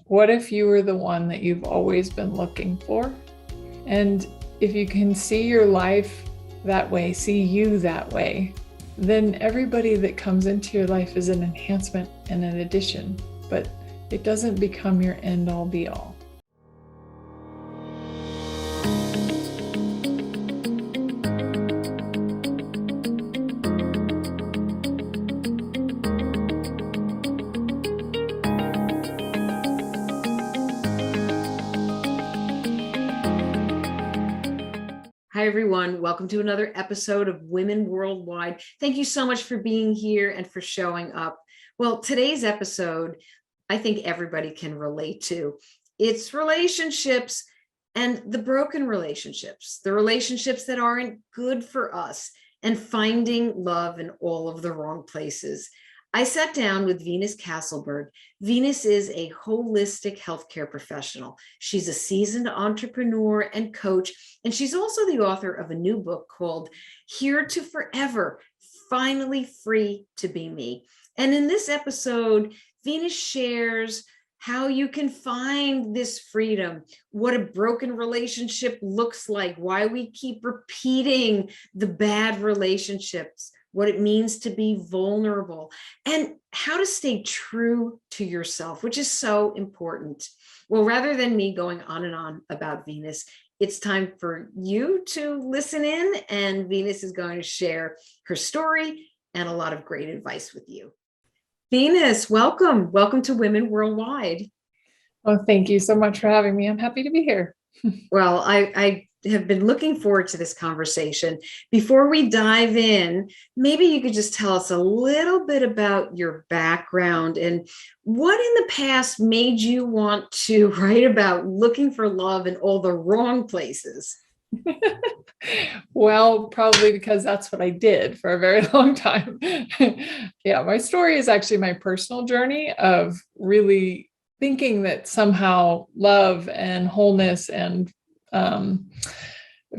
What if you were the one that you've always been looking for? And if you can see your life that way, see you that way, then everybody that comes into your life is an enhancement and an addition, but it doesn't become your end all be all. Hi, everyone. Welcome to another episode of Women Worldwide. Thank you so much for being here and for showing up. Well, today's episode, I think everybody can relate to. It's relationships and the broken relationships, the relationships that aren't good for us, and finding love in all of the wrong places. I sat down with Venus Castleberg. Venus is a holistic healthcare professional. She's a seasoned entrepreneur and coach, and she's also the author of a new book called Here to Forever, Finally Free to Be Me. And in this episode, Venus shares how you can find this freedom, what a broken relationship looks like, why we keep repeating the bad relationships, what it means to be vulnerable, and how to stay true to yourself, which is so important. Well, rather than me going on and on about Venus, it's time for you to listen in, and Venus is going to share her story and a lot of great advice with you. Venus, welcome. Welcome to Women Worldwide. Well, thank you so much for having me. I'm happy to be here. Well, I have been looking forward to this conversation. Before we dive in, maybe you could just tell us a little bit about your background and what in the past made you want to write about looking for love in all the wrong places. Well, probably because that's what I did for a very long time. Yeah, my story is actually my personal journey of really thinking that somehow love and wholeness and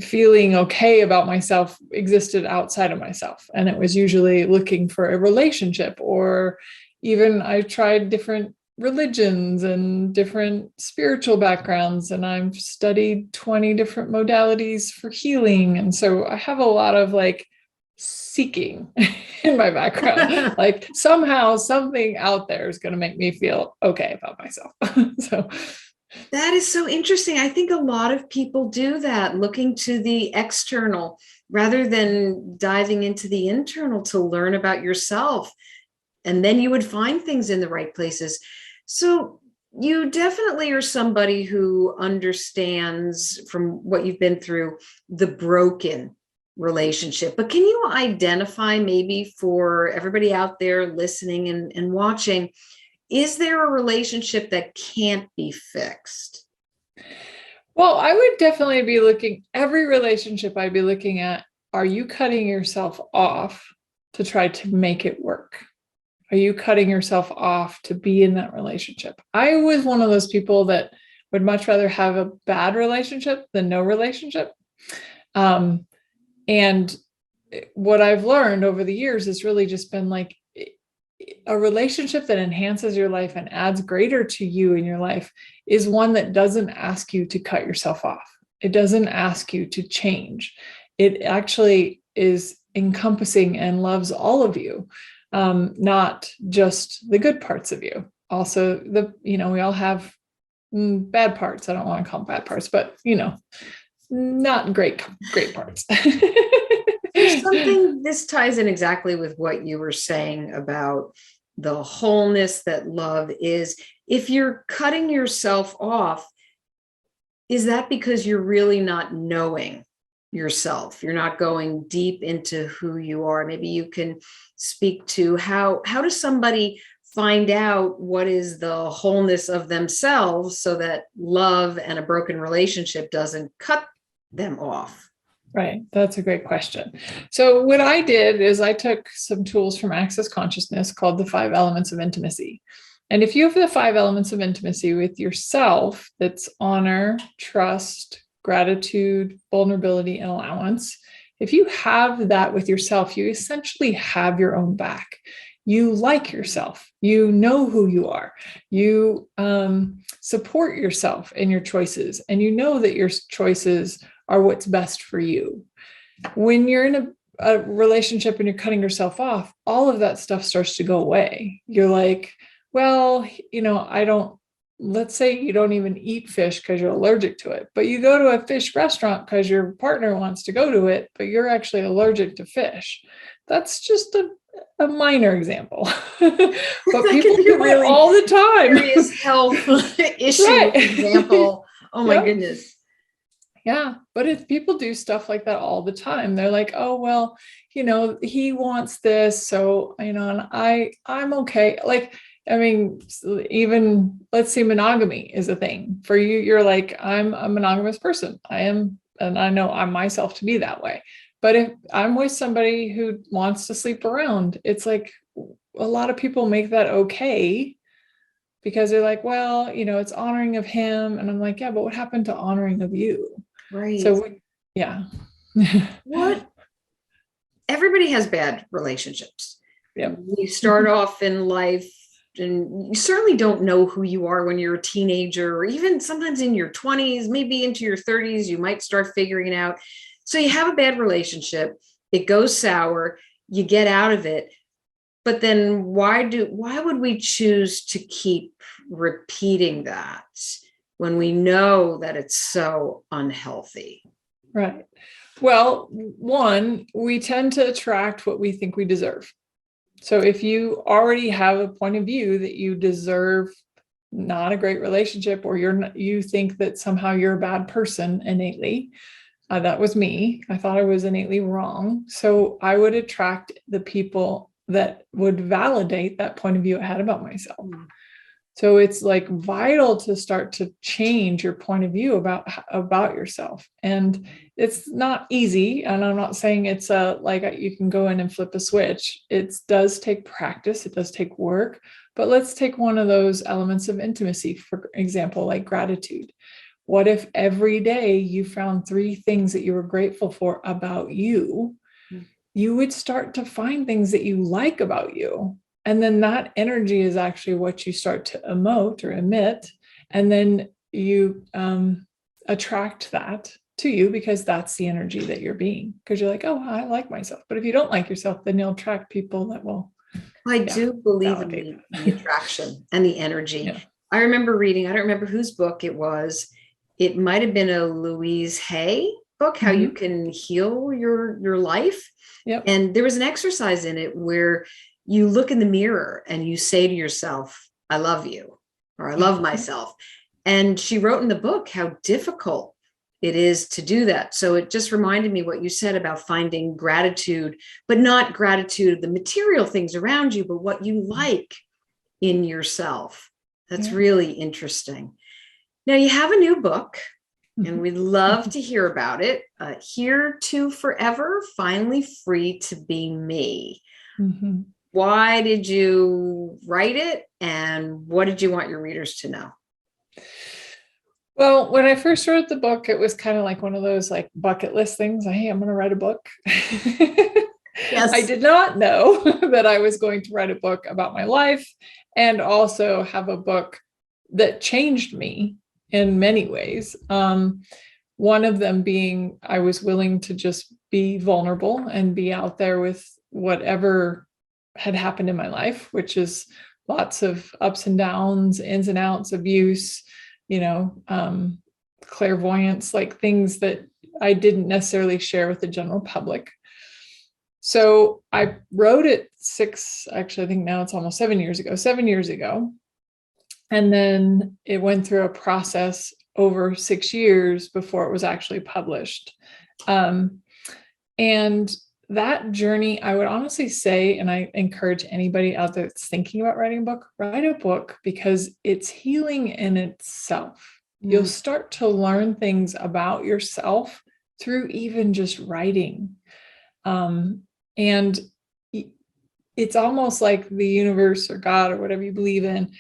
feeling okay about myself existed outside of myself. And it was usually looking for a relationship, or even I tried different religions and different spiritual backgrounds, and I've studied 20 different modalities for healing. And so I have a lot of like seeking in my background. Like somehow something out there is going to make me feel okay about myself. So that is so interesting. I think a lot of people do that, looking to the external rather than diving into the internal to learn about yourself. And then you would find things in the right places. So you definitely are somebody who understands, from what you've been through, the broken relationship. But can you identify, maybe for everybody out there listening and watching, is there a relationship that can't be fixed? Well, I would definitely be looking, every relationship I'd be looking at, are you cutting yourself off to try to make it work? Are you cutting yourself off to be in that relationship? I was one of those people that would much rather have a bad relationship than no relationship. And what I've learned over the years has really just been like, a relationship that enhances your life and adds greater to you in your life is one that doesn't ask you to cut yourself off. It doesn't ask you to change. It actually is encompassing and loves all of you, not just the good parts of you. Also, we all have bad parts. I don't want to call them bad parts, but not great parts. This ties in exactly with what you were saying about the wholeness that love is. If you're cutting yourself off, is that because you're really not knowing yourself? You're not going deep into who you are. Maybe you can speak to how does somebody find out what is the wholeness of themselves so that love and a broken relationship doesn't cut them off? Right. That's a great question. So what I did is I took some tools from Access Consciousness called the 5 elements of intimacy. And if you have the 5 elements of intimacy with yourself, that's honor, trust, gratitude, vulnerability, and allowance. If you have that with yourself, you essentially have your own back. you like yourself, you know who you are, you support yourself in your choices, and you know that your choices are what's best for you. When you're in a relationship and you're cutting yourself off, all of that stuff starts to go away. You're like, well, let's say you don't even eat fish because you're allergic to it, but you go to a fish restaurant because your partner wants to go to it, but you're actually allergic to fish. That's just a minor example. But people do it all the time. Serious health issue Right. example. Oh my goodness. Yeah. But if people do stuff like that all the time, they're like, oh, well, he wants this. So, and I'm okay. Like, I mean, even let's say monogamy is a thing for you. You're like, I'm a monogamous person. I am. And I know I'm myself to be that way. But if I'm with somebody who wants to sleep around, it's like a lot of people make that okay because they're like, well, it's honoring of him. And I'm like, yeah, but what happened to honoring of you? Right. So, yeah. What? Everybody has bad relationships. Yeah. You start off in life and you certainly don't know who you are when you're a teenager, or even sometimes in your 20s, maybe into your 30s, you might start figuring it out. So you have a bad relationship, it goes sour, you get out of it. But then why would we choose to keep repeating that when we know that it's so unhealthy? Right. Well, one, we tend to attract what we think we deserve. So if you already have a point of view that you deserve not a great relationship, or you think that somehow you're a bad person innately, that was me. I thought I was innately wrong. So I would attract the people that would validate that point of view I had about myself. So it's like vital to start to change your point of view about yourself. And it's not easy. And I'm not saying it's like you can go in and flip a switch. It does take practice. It does take work. But let's take one of those elements of intimacy, for example, like gratitude. What if every day you found 3 things that you were grateful for about you? You would start to find things that you like about you. And then that energy is actually what you start to emote or emit. And then you attract that to you because that's the energy that you're being. Because you're like, oh, I like myself. But if you don't like yourself, then you'll attract people that will. I do believe in the attraction and the energy. Yeah. I remember reading, I don't remember whose book it was. It might have been a Louise Hay book, How You Can Heal Your Life. Yep. And there was an exercise in it where you look in the mirror and you say to yourself, I love you, or I love myself. And she wrote in the book how difficult it is to do that. So it just reminded me what you said about finding gratitude, but not gratitude of the material things around you, but what you like in yourself. That's really interesting. Now you have a new book and we'd love to hear about it. Here to Forever, Finally Free to Be Me. Mm-hmm. Why did you write it and what did you want your readers to know? Well, when I first wrote the book, it was kind of like one of those like bucket list things. Hey, I'm going to write a book. Yes. I did not know that I was going to write a book about my life and also have a book that changed me in many ways. One of them being I was willing to just be vulnerable and be out there with whatever had happened in my life, which is lots of ups and downs, ins and outs, abuse, clairvoyance, like things that I didn't necessarily share with the general public. So I wrote it I think now it's almost 7 years ago. And then it went through a process over 6 years before it was actually published. And that journey, I would honestly say, and I encourage anybody out there that's thinking about writing a book, write a book because it's healing in itself. You'll start to learn things about yourself through even just writing. And it's almost like the universe or God or whatever you believe in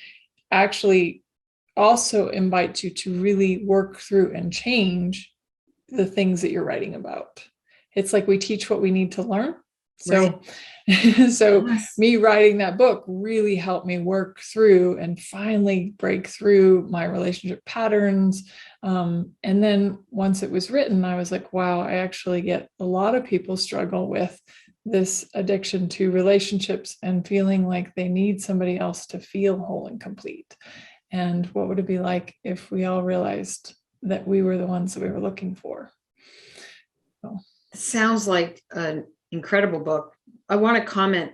actually also invites you to really work through and change the things that you're writing about. It's like we teach what we need to learn. So, so Yes. me writing that book really helped me work through and finally break through my relationship patterns. And then once it was written, I was like, wow, I actually get a lot of people struggle with this addiction to relationships and feeling like they need somebody else to feel whole and complete. And what would it be like if we all realized that we were the ones that we were looking for? So. It sounds like an incredible book. I want to comment.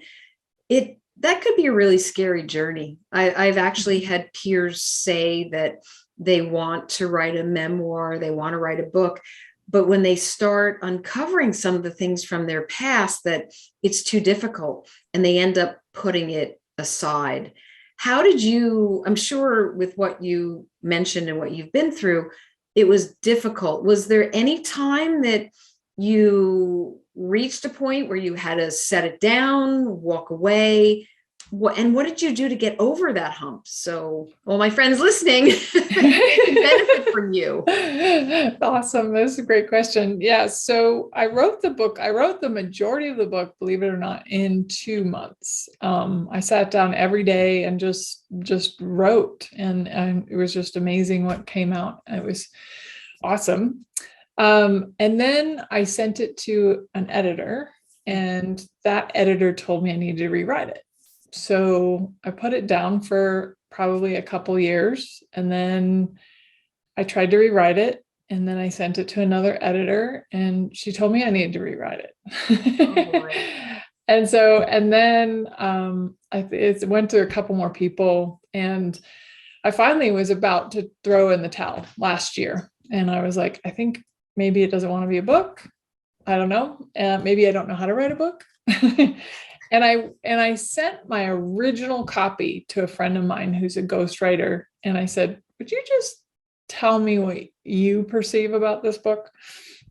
That could be a really scary journey. I've actually had peers say that they want to write a memoir, they want to write a book, but when they start uncovering some of the things from their past, that it's too difficult and they end up putting it aside. How did you, I'm sure with what you mentioned and what you've been through, it was difficult. Was there any time that you reached a point where you had to set it down, walk away? What did you do to get over that hump? So all my friends listening can benefit from you. Awesome. That's a great question. Yeah. So I wrote the book. I wrote the majority of the book, believe it or not, in 2 months. I sat down every day and just wrote, and it was just amazing what came out. It was awesome. And then I sent it to an editor, and that editor told me I needed to rewrite it. So I put it down for probably a couple years, and then I tried to rewrite it, and then I sent it to another editor, and she told me I needed to rewrite it. And then it went to a couple more people, and I finally was about to throw in the towel last year. And I was like, I think maybe it doesn't want to be a book. I don't know. Maybe I don't know how to write a book. And I sent my original copy to a friend of mine who's a ghostwriter. And I said, would you just tell me what you perceive about this book?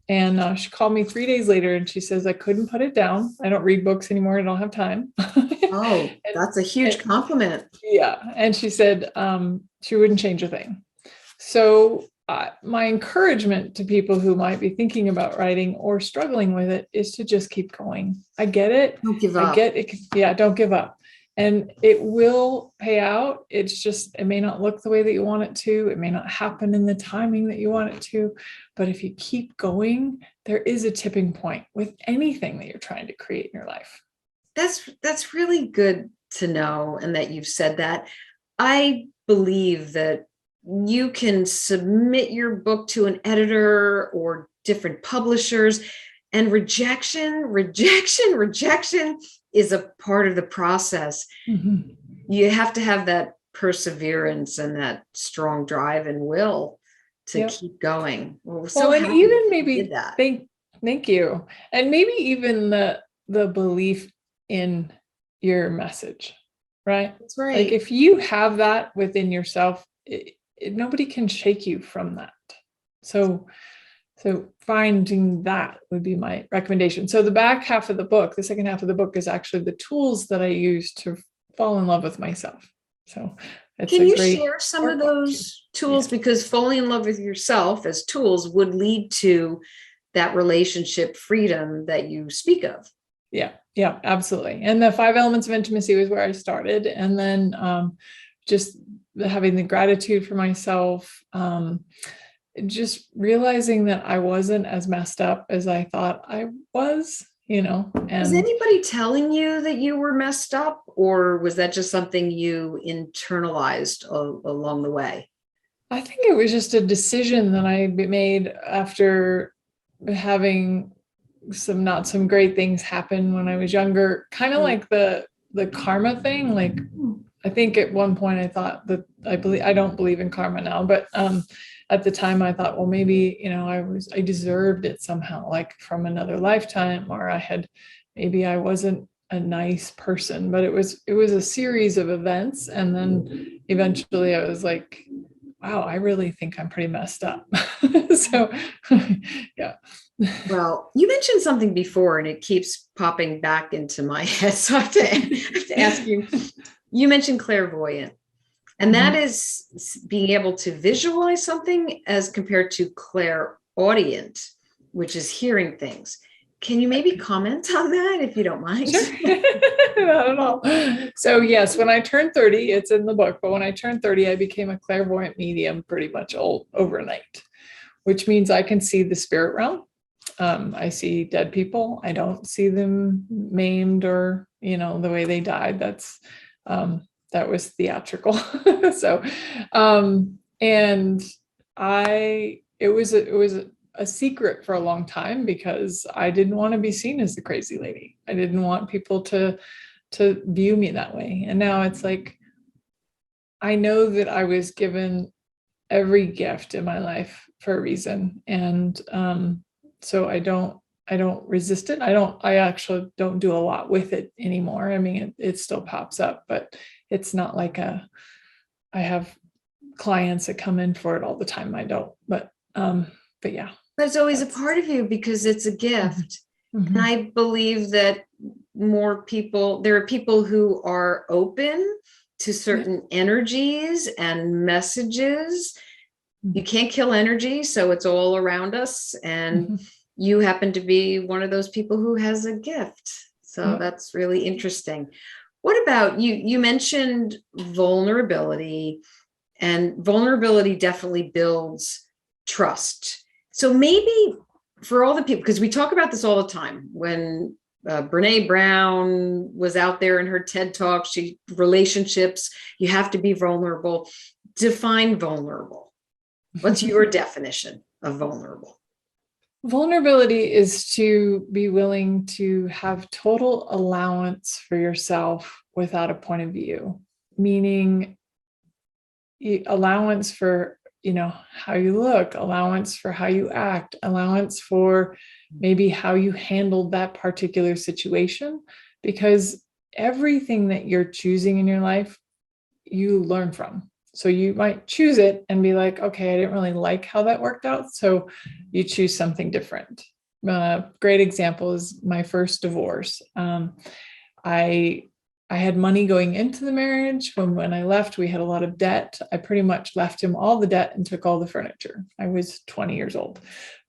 And she called me 3 days later, and she says, I couldn't put it down. I don't read books anymore. I don't have time. Oh, that's a huge compliment. Yeah. And she said she wouldn't change a thing. So my encouragement to people who might be thinking about writing or struggling with it is to just keep going. I get it. Don't give up. I get it. Yeah, don't give up. And it will pay out. It's just, it may not look the way that you want it to. It may not happen in the timing that you want it to. But if you keep going, there is a tipping point with anything that you're trying to create in your life. That's really good to know, and that you've said that. I believe that you can submit your book to an editor or different publishers, and rejection is a part of the process. Mm-hmm. You have to have that perseverance and that strong drive and will to keep going. Well, and even maybe that. Thank you. And maybe even the belief in your message, right? That's right. Like if you have that within yourself, nobody can shake you from that. So finding that would be my recommendation. So the back half of the book, the second half of the book, is actually the tools that I use to fall in love with myself. So can you share some of those tools? Yeah. Because falling in love with yourself as tools would lead to that relationship freedom that you speak of. Yeah, absolutely. And the 5 elements of intimacy was where I started. And then just having the gratitude for myself, just realizing that I wasn't as messed up as I thought I was, And was anybody telling you that you were messed up, or was that just something you internalized along the way? I think it was just a decision that I made after having some great things happen when I was younger, kind of like the karma thing. Like, I think at one point I thought that I don't believe in karma now, but at the time I thought, well, maybe, I deserved it somehow, like from another lifetime, or maybe I wasn't a nice person, but it was a series of events. And then eventually I was like, wow, I really think I'm pretty messed up. So, yeah. Well, you mentioned something before, and it keeps popping back into my head. So I have to ask you. You mentioned clairvoyant, and that is being able to visualize something as compared to clairaudient, which is hearing things. Can you maybe comment on that if you don't mind? Sure. Not at all. So yes, when I turned 30, it's in the book, but when I turned 30, I became a clairvoyant medium pretty much all overnight, which means I can see the spirit realm. I see dead people. I don't see them maimed or, the way they died. That was theatrical. So, and it was a secret for a long time because I didn't want to be seen as the crazy lady. I didn't want people to view me that way. And now it's like, I know that I was given every gift in my life for a reason. And so I don't resist it. I actually don't do a lot with it anymore. I mean, it still pops up, but it's not like I have clients that come in for it all the time. I don't, but yeah. But it's always a part of you because it's a gift. Mm-hmm. And I believe that there are people who are open to certain energies and messages. You can't kill energy, so it's all around us. And you happen to be one of those people who has a gift. So that's really interesting. What about you? You mentioned vulnerability, and vulnerability definitely builds trust. So maybe for all the people, because we talk about this all the time, when Brene Brown was out there in her TED Talk, relationships, you have to be vulnerable. Define vulnerable. What's your definition of vulnerable? Vulnerability is to be willing to have total allowance for yourself without a point of view, meaning allowance for, how you look, allowance for how you act, allowance for maybe how you handled that particular situation, because everything that you're choosing in your life, you learn from. So you might choose it and be like, okay, I didn't really like how that worked out. So you choose something different. Great example is my first divorce. I had money going into the marriage. When I left, we had a lot of debt. I pretty much left him all the debt and took all the furniture. I was 20 years old,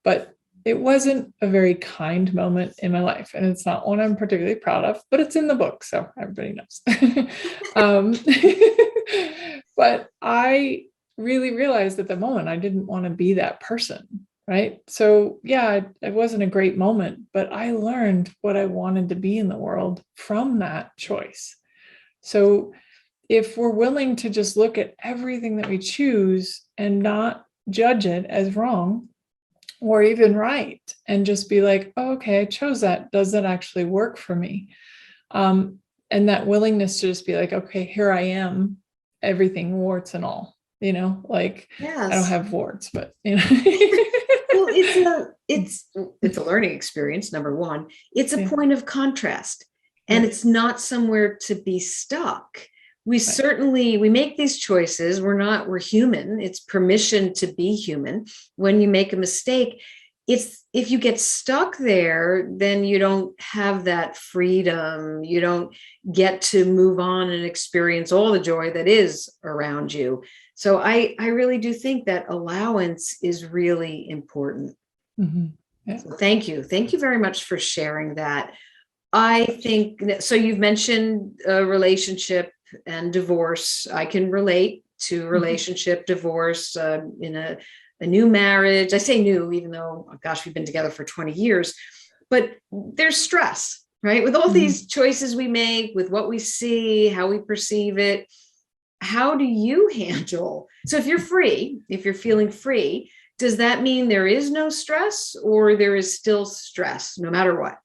but it wasn't a very kind moment in my life. And it's not one I'm particularly proud of, but it's in the book, so everybody knows. But I really realized at the moment, I didn't want to be that person. Right. So yeah, it wasn't a great moment, but I learned what I wanted to be in the world from that choice. So if we're willing to just look at everything that we choose and not judge it as wrong or even right, and just be like, oh, okay, I chose that. Does that actually work for me? And that willingness to just be like, okay, here I am, everything, warts and all, like, yes. I don't have warts, but Well, it's a learning experience, number one. It's a point of contrast, and it's not somewhere to be stuck. We make these choices. We're human. It's permission to be human. When you make a mistake, if you get stuck there, then you don't have that freedom. You don't get to move on and experience all the joy that is around you. So I really do think that allowance is really important. Mm-hmm. Yeah. So thank you. Thank you very much for sharing that. I think, so you've mentioned a relationship and divorce. I can relate to relationship, divorce, in a new marriage. I say new, even though, gosh, we've been together for 20 years, but there's stress, right? With all these choices we make, with what we see, how we perceive it. How do you handle? So if you're feeling free, does that mean there is no stress, or there is still stress no matter what?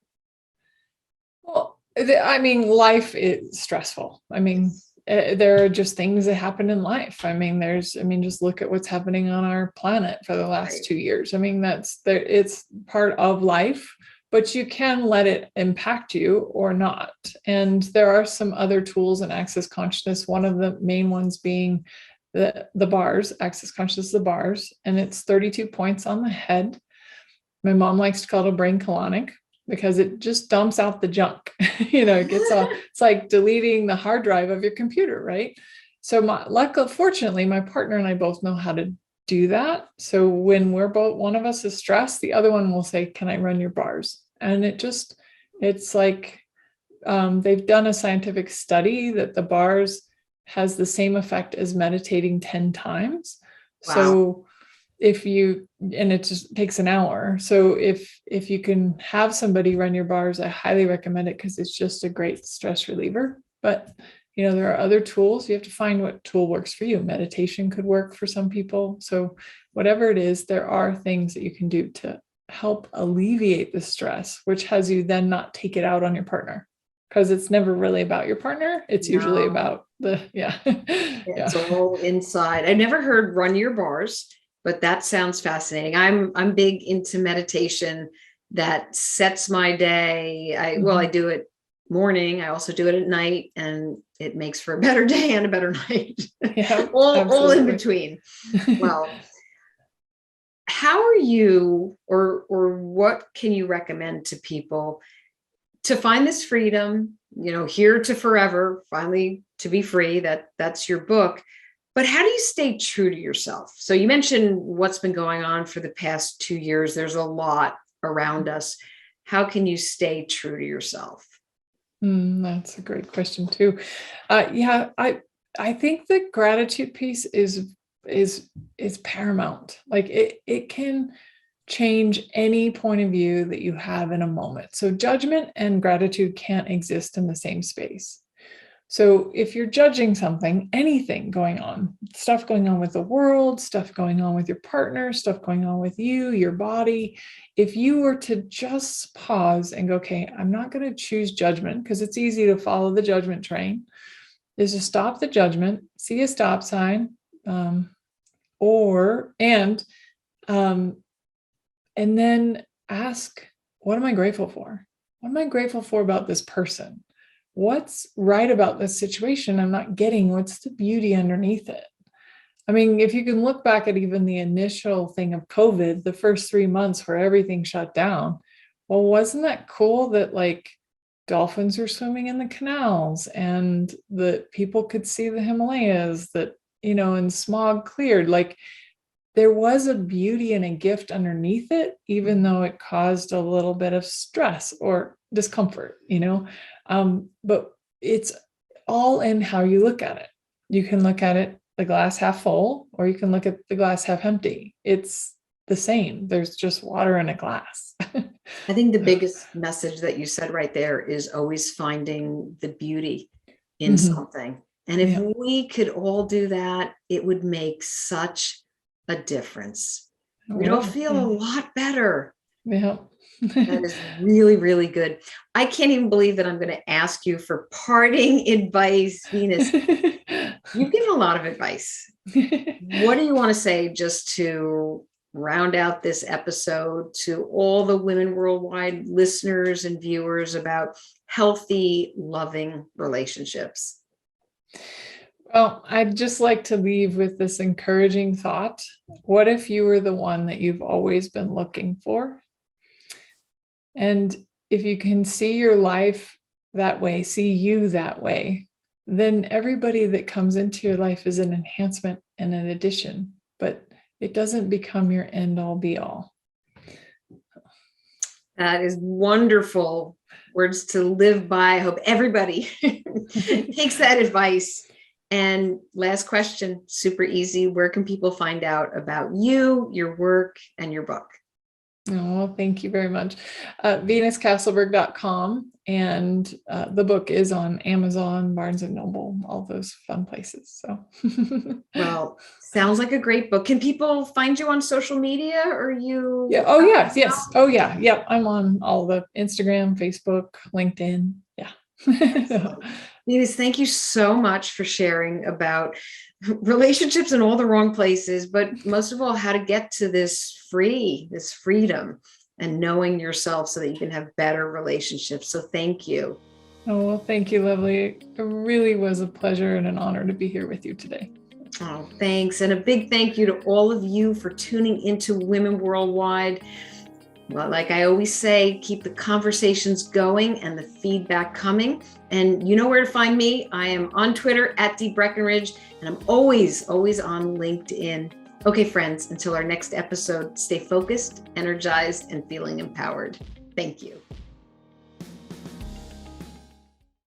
Well, life is stressful. There are just things that happen in life. Just look at what's happening on our planet for the last 2 years. It's part of life, but you can let it impact you or not. And there are some other tools in Access Consciousness. One of the main ones being the bars, Access Consciousness, the bars, and it's 32 points on the head. My mom likes to call it a brain colonic because it just dumps out the junk. It's like deleting the hard drive of your computer, right? So fortunately, my partner and I both know how to do that. So when one of us is stressed, the other one will say, can I run your bars? And it's like, they've done a scientific study that the bars has the same effect as meditating 10 times. Wow. So and it just takes an hour. So if you can have somebody run your bars, I highly recommend it because it's just a great stress reliever. But there are other tools. You have to find what tool works for you. Meditation could work for some people. So whatever it is, there are things that you can do to help alleviate the stress, which has you then not take it out on your partner, because it's never really about your partner. It's usually about it's all inside. I never heard run your bars, but that sounds fascinating. I'm big into meditation that sets my day. I do it morning. I also do it at night, and it makes for a better day and a better night. Yeah, all in between. Well, how are you, or what can you recommend to people to find this freedom, here to forever, finally to be free? That's your book. But how do you stay true to yourself? So you mentioned what's been going on for the past 2 years. There's a lot around us. How can you stay true to yourself? That's a great question too. I think the gratitude piece is paramount. Like it can change any point of view that you have in a moment. So judgment and gratitude can't exist in the same space. So if you're judging something, anything going on, stuff going on with the world, stuff going on with your partner, stuff going on with you, your body, if you were to just pause and go, okay, I'm not going to choose judgment, because it's easy to follow the judgment train, is to stop the judgment, see a stop sign, and then ask, what am I grateful for? What am I grateful for about this person? What's right about this situation I'm not getting? What's the beauty underneath it? I mean, if you can look back at even the initial thing of COVID, the first 3 months where everything shut down, well, wasn't that cool that like dolphins were swimming in the canals and that people could see the Himalayas, that, and smog cleared? Like, there was a beauty and a gift underneath it, even though it caused a little bit of stress or discomfort, but it's all in how you look at it. You can look at it the glass half full, or you can look at the glass half empty. It's the same. There's just water in a glass. I think the biggest message that you said right there is always finding the beauty in something. And if we could all do that, it would make such a difference. We'd all feel a lot better. Yeah. That is really, really good. I can't even believe that I'm going to ask you for parting advice, Venus. You've given a lot of advice. What do you want to say just to round out this episode to all the Women Worldwide listeners and viewers about healthy, loving relationships? Well, I'd just like to leave with this encouraging thought. What if you were the one that you've always been looking for? And if you can see your life that way, see you that way, then everybody that comes into your life is an enhancement and an addition, but it doesn't become your end all be all. That is wonderful words to live by. I hope everybody takes that advice. And last question, super easy. Where can people find out about you, your work, and your book? Oh, well, thank you very much. VenusCastleberg.com. And the book is on Amazon, Barnes and Noble, all those fun places. So, well, sounds like a great book. Can people find you on social media? Or you? Yeah. Oh, yes. Yes. Oh, yeah. Yep. I'm on all the Instagram, Facebook, LinkedIn. Yeah. Venus, thank you so much for sharing about relationships in all the wrong places, but most of all, how to get to this freedom and knowing yourself so that you can have better relationships. So thank you. Oh, well, thank you, lovely. It really was a pleasure and an honor to be here with you today. Oh, thanks. And a big thank you to all of you for tuning into Women Worldwide. Well, like I always say, keep the conversations going and the feedback coming. And you know where to find me. I am on Twitter @DeeBreckenridge, and I'm always on LinkedIn. Okay, friends, until our next episode, stay focused, energized, and feeling empowered. Thank you.